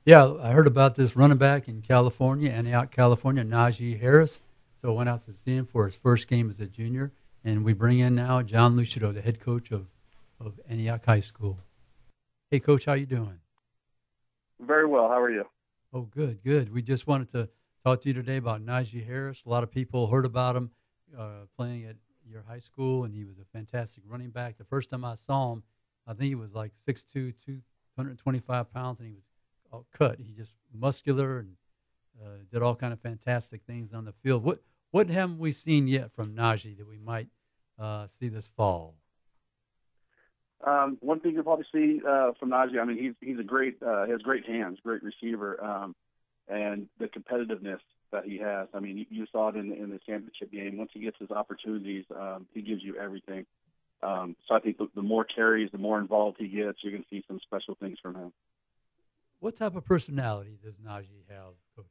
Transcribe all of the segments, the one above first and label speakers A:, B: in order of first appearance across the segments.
A: Yeah, I heard about this running back in California, Antioch, California, Najee Harris. So I went out to see him for his first game as a junior, and we bring in now John Lucido, the head coach of Antioch High School. Hey, Coach, how you doing?
B: Very well. How are you?
A: Oh, good, good. We just wanted to talk to you today about Najee Harris. A lot of people heard about him playing at your high school, and he was a fantastic running back. The first time I saw him, I think he was like 6'2", 225 pounds, and he was all cut. He just muscular and did all kind of fantastic things on the field. What haven't we seen yet from Najee that we might see this fall?
B: One thing you'll probably see from Najee, I mean, he's a great, he has great hands, great receiver, and the competitiveness that he has. I mean, you saw it in the championship game. Once he gets his opportunities, he gives you everything. So I think the more carries, the more involved he gets, you're going to see some special things from him.
A: What type of personality does Najee have, Coach?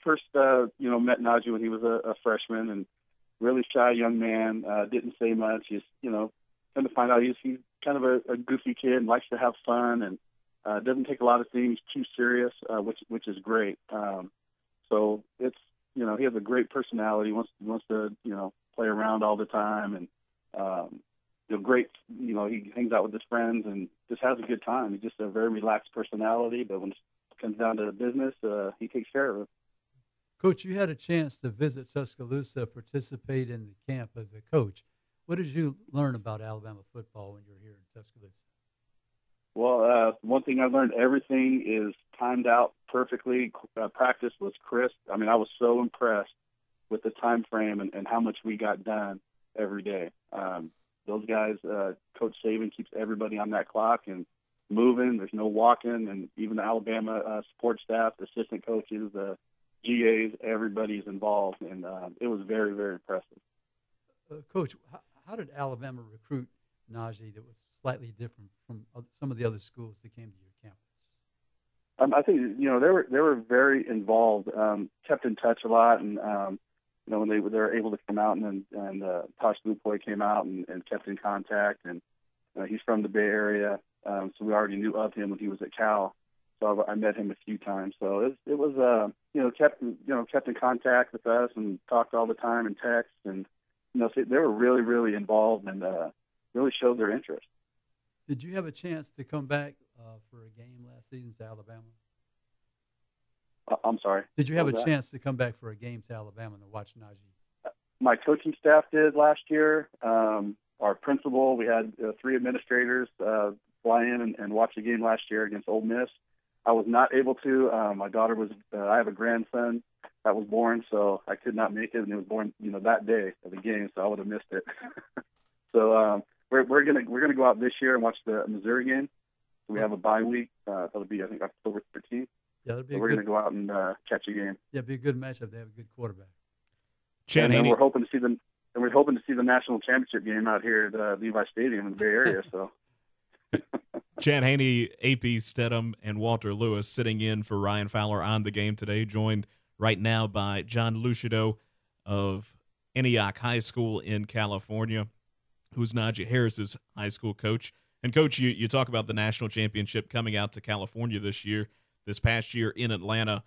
B: First, met Najee when he was a freshman, and really shy young man, didn't say much. Just, come to find out he's kind of a goofy kid and likes to have fun and doesn't take a lot of things too serious, which is great. So it's, he has a great personality. Wants to, play around all the time and, great, he hangs out with his friends and just has a good time. He's just a very relaxed personality, but when it comes down to the business, he takes care of it.
A: Coach, you had a chance to visit Tuscaloosa, participate in the camp as a coach. What did you learn about Alabama football when you were here in Tuscaloosa?
B: Well, one thing I learned, everything is timed out perfectly. Practice was crisp. I mean, I was so impressed with the time frame and how much we got done every day. Those guys, Coach Saban keeps everybody on that clock and moving. There's no walking, and even the Alabama support staff, the assistant coaches, the GAs, everybody's involved, and it was very, very impressive.
A: Coach, how did Alabama recruit Najee that was slightly different from some of the other schools that came to your campus?
B: I think they were very involved, kept in touch a lot, and when they were able to come out and Tosh Lupoy came out and kept in contact, and he's from the Bay Area, so we already knew of him when he was at Cal. So I met him a few times. So it was kept in contact with us and talked all the time and text, and so they were really, really involved and really showed their interest.
A: Did you have a chance to come back for a game last season to Alabama?
B: I'm sorry.
A: Did you have a chance to come back for a game to Alabama to watch Najee?
B: My coaching staff did last year. Our principal, we had 3 administrators fly in and watch the game last year against Ole Miss. I was not able to. My daughter was. I have a grandson that was born, so I could not make it, and it was born, that day of the game, so I would have missed it. So we're gonna go out this year and watch the Missouri game. So we have a bye week. That'll be, I think, October 13th.
A: Yeah, that'll be.
B: So we're gonna go out and catch a game.
A: Yeah, it'd be a good matchup. They have a good quarterback.
B: Chad Haynie. We're hoping to see them. And we're hoping to see the national championship game out here at Levi Stadium in the Bay Area. So.
C: Chad Haynie, A.P. Steadham, and Walter Lewis sitting in for Ryan Fowler on the game today, joined right now by John Lucido of Antioch High School in California, who's Najee Harris's high school coach. And, Coach, you talk about the national championship coming out to California this past year in Atlanta.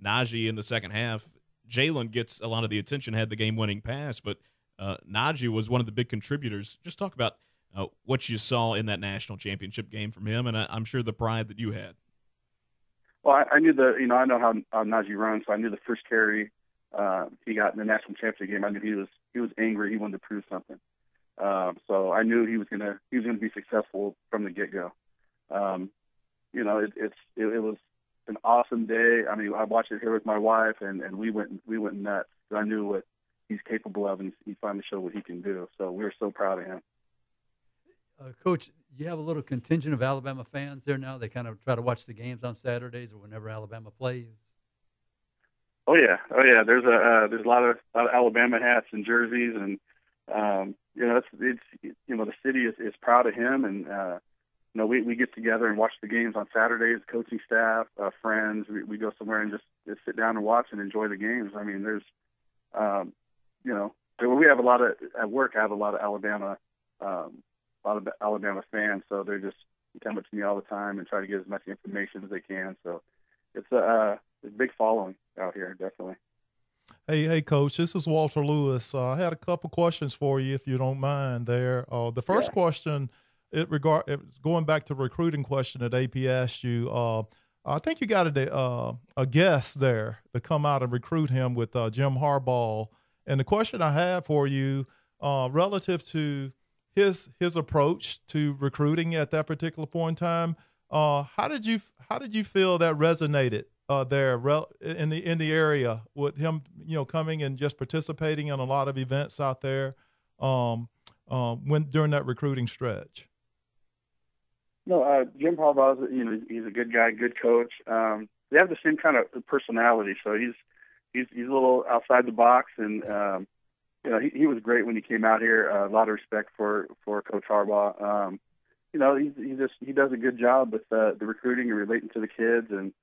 C: Najee in the second half, Jalen gets a lot of the attention, had the game-winning pass, but Najee was one of the big contributors. Just talk about what you saw in that national championship game from him, and I'm sure the pride that you had.
B: Well, I knew I know how Najee runs, so I knew the first carry he got in the national championship game. I knew he was angry. He wanted to prove something. So I knew he was gonna be successful from the get-go. It was an awesome day. I mean, I watched it here with my wife, and we went nuts. I knew what he's capable of, and he finally showed what he can do. So we were so proud of him.
A: Coach, you have a little contingent of Alabama fans there now. They kind of try to watch the games on Saturdays or whenever Alabama plays.
B: Oh yeah. There's a lot of Alabama hats and jerseys, and it's the city is proud of him, and we get together and watch the games on Saturdays. Coaching staff, friends, we go somewhere and just sit down and watch and enjoy the games. I mean, there's we have a lot of at work. I have a lot of Alabama fans, so they're just come up to me all the time and try to get as much information as they can. So it's a big following out here, definitely.
D: Hey, Coach, this is Walter Lewis. I had a couple questions for you, if you don't mind there. The first question, it's going back to the recruiting question that AP asked you. I think you got a guest there to come out and recruit him with Jim Harbaugh. And the question I have for you, relative to his approach to recruiting at that particular point in time, how did you feel that resonated there in the area with him, coming and just participating in a lot of events out there during that recruiting stretch?
B: No, Jim Harbaugh's, he's a good guy, good coach. They have the same kind of personality, so he's a little outside the box, and he was great when he came out here. A lot of respect for Coach Harbaugh. He does a good job with the recruiting and relating to the kids, and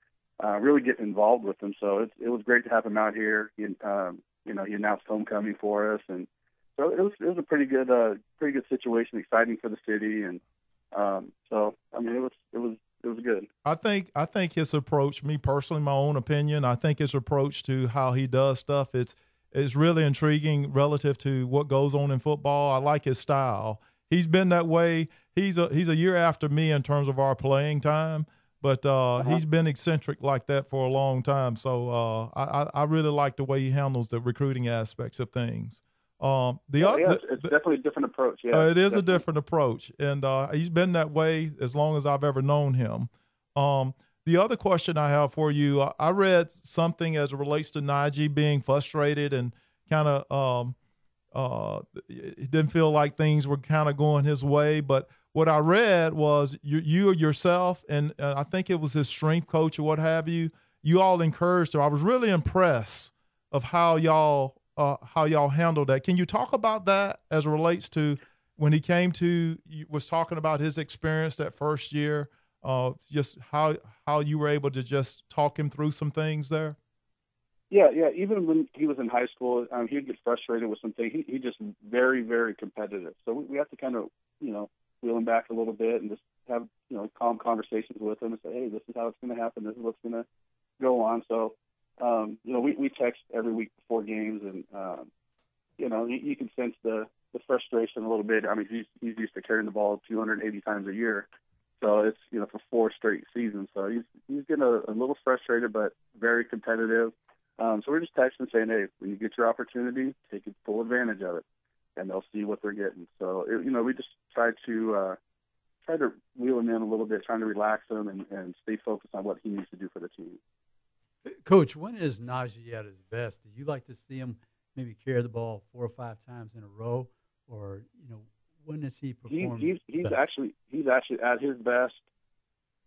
B: really getting involved with them. So it was great to have him out here. He announced homecoming for us, and so it was a pretty good situation, exciting for the city, and it was good.
D: I think his approach, me personally, my own opinion, I think his approach to how he does stuff, it's really intriguing relative to what goes on in football. I like his style. He's been that way. He's a year after me in terms of our playing time, but he's been eccentric like that for a long time. So I really like the way he handles the recruiting aspects of things.
B: It's definitely a different approach. Yeah,
D: it is a different approach, and he's been that way as long as I've ever known him. The other question I have for you, I read something as it relates to Najee being frustrated and kind of he didn't feel like things were kind of going his way. But what I read was you yourself, and I think it was his strength coach or what have you, you all encouraged her. I was really impressed of how y'all handled that. Can you talk about that as it relates to when he came to, was talking about his experience that first year, just how you were able to just talk him through some things there?
B: Yeah. Even when he was in high school, he'd get frustrated with something. He just very, very competitive. So we have to kind of, wheel him back a little bit and just have, calm conversations with him and say, hey, this is how it's going to happen. This is what's going to go on. So, we text every week before games, and you can sense the frustration a little bit. I mean, he's used to carrying the ball 280 times a year, so it's for 4 straight seasons. So he's getting a little frustrated, but very competitive. So we're just texting saying, hey, when you get your opportunity, take full advantage of it, and they'll see what they're getting. So we just try to wheel him in a little bit, trying to relax him and stay focused on what he needs to do for the team.
A: Coach, when is Najee at his best? Do you like to see him maybe carry the ball 4 or 5 times in a row, or when does he perform?
B: He's actually at his best.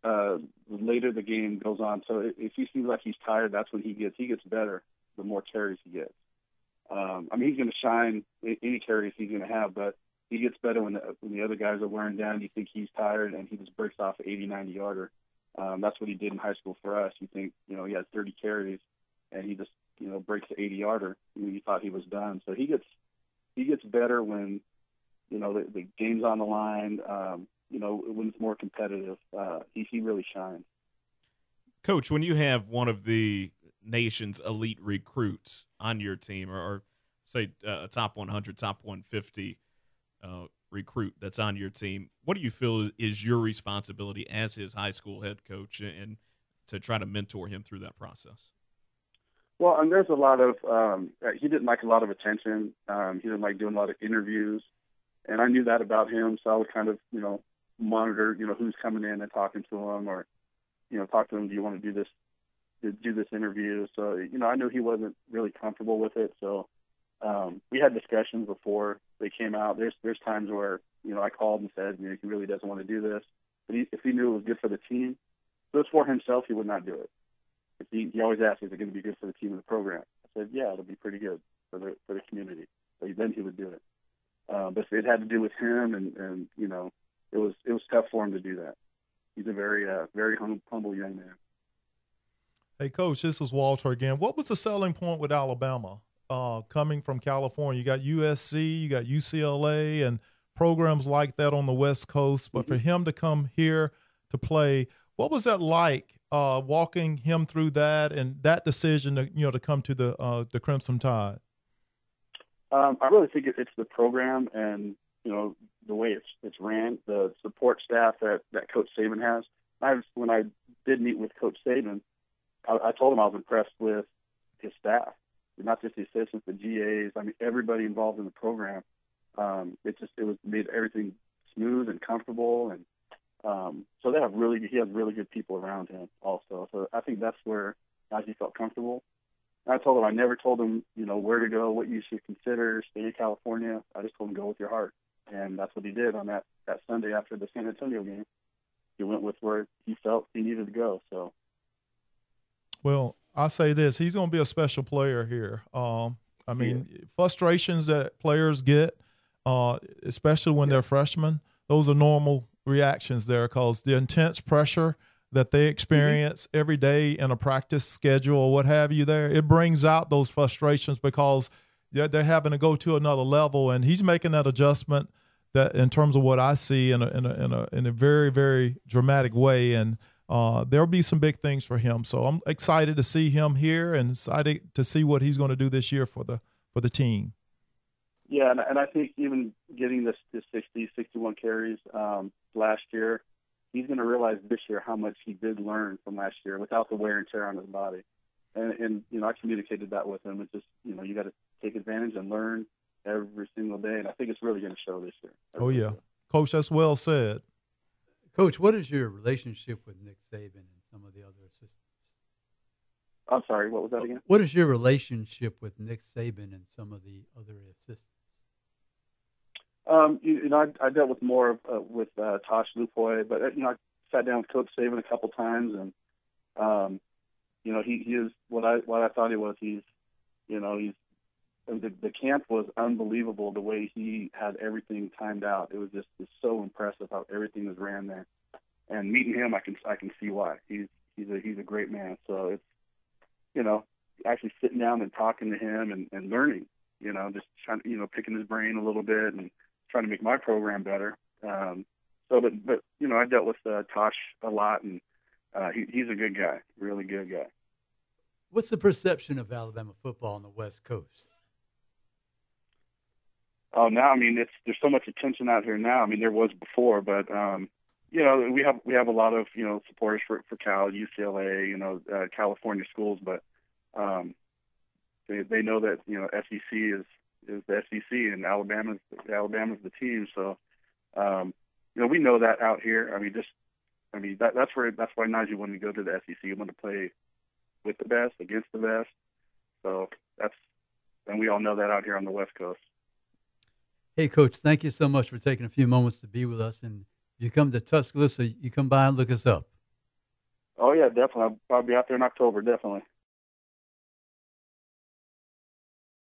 B: The later the game goes on, so if he seems like he's tired, that's when he gets better. The more carries he gets, he's going to shine any carries he's going to have, but he gets better when the other guys are wearing down. You think he's tired, and he just breaks off an 80, 90-yarder. That's what he did in high school for us. You think, he had 30 carries, and he just, breaks the 80-yarder. You thought he was done. So he gets better when, the game's on the line. When it's more competitive, he really shines.
C: Coach, when you have one of the nation's elite recruits on your team, or say a top 100, top 150 recruit that's on your team, what do you feel is your responsibility as his high school head coach and to try to mentor him through that process?
B: Well, and there's a lot of he didn't like a lot of attention. He didn't like doing a lot of interviews, and I knew that about him, so I would kind of monitor who's coming in and talking to him, or talk to him, do you want to do this interview? So I knew he wasn't really comfortable with it, so we had discussions before they came out. There's times where I called and said he really doesn't want to do this, but if he knew it was good for the team, if it was for himself, he would not do it. If he always asked, is it going to be good for the team and the program? I said, yeah, it'll be pretty good for the community. So then he would do it. But if it had to do with him, and it was tough for him to do that. He's a very very humble young man.
D: Hey, Coach, this is Walter again. What was the selling point with Alabama? Coming from California, you got USC, you got UCLA, and programs like that on the West Coast, but for him to come here to play, what was that like walking him through that and that decision to come to the Crimson Tide?
B: I really think it's the program and the way it's ran, the support staff that Coach Saban has. When I did meet with Coach Saban, I told him I was impressed with his staff, not just the assistants, the GAs. I mean, everybody involved in the program. It made everything smooth and comfortable, and so he has really good people around him also. So I think that's where Najee felt comfortable. And I told him I never told him where to go, what you should consider, stay in California. I just told him go with your heart, and that's what he did on that Sunday after the San Antonio game. He went with where he felt he needed to go. So,
D: well, I say this: he's going to be a special player here. I mean, frustrations that players get, especially when they're freshmen, those are normal reactions there because the intense pressure that they experience every day in a practice schedule or what have you there, it brings out those frustrations because they're having to go to another level, and he's making that adjustment that in terms of what I see in a very, very dramatic way, and there'll be some big things for him. So I'm excited to see him here and excited to see what he's going to do this year for the team.
B: Yeah, and I think even getting this 60, 61 carries last year, he's going to realize this year how much he did learn from last year without the wear and tear on his body. And I communicated that with him. It's just, you got to take advantage and learn every single day, and I think it's really going to show this year.
D: Oh, yeah. Coach, that's well said.
A: Coach, what is your relationship with Nick Saban and some of the other assistants? I'm
B: sorry, what was that again?
A: What is your relationship with Nick Saban and some of the other assistants?
B: I dealt with more with Tosh Lupoy, but I sat down with Coach Saban a couple times, and he is what I thought he was. He's the camp was unbelievable the way he had everything timed out. It was just so impressive how everything was ran there. And meeting him, I can see why. He's a great man. So it's actually sitting down and talking to him and learning. Just trying picking his brain a little bit and trying to make my program better. But I dealt with Tosh a lot, and he's a good guy, really good guy.
A: What's the perception of Alabama football on the West Coast?
B: Oh, now there's so much attention out here now. There was before, but we have a lot of supporters for Cal, UCLA, California schools, but they know that SEC is the SEC and Alabama's the team. So we know that out here. That's why Najee wanted to go to the SEC. He wanted to play with the best, against the best. So and we all know that out here on the West Coast.
A: Hey, Coach, thank you so much for taking a few moments to be with us. And if you come to Tuscaloosa, you come by and look us up.
B: Oh, yeah, definitely. I'll probably be out there in October, definitely.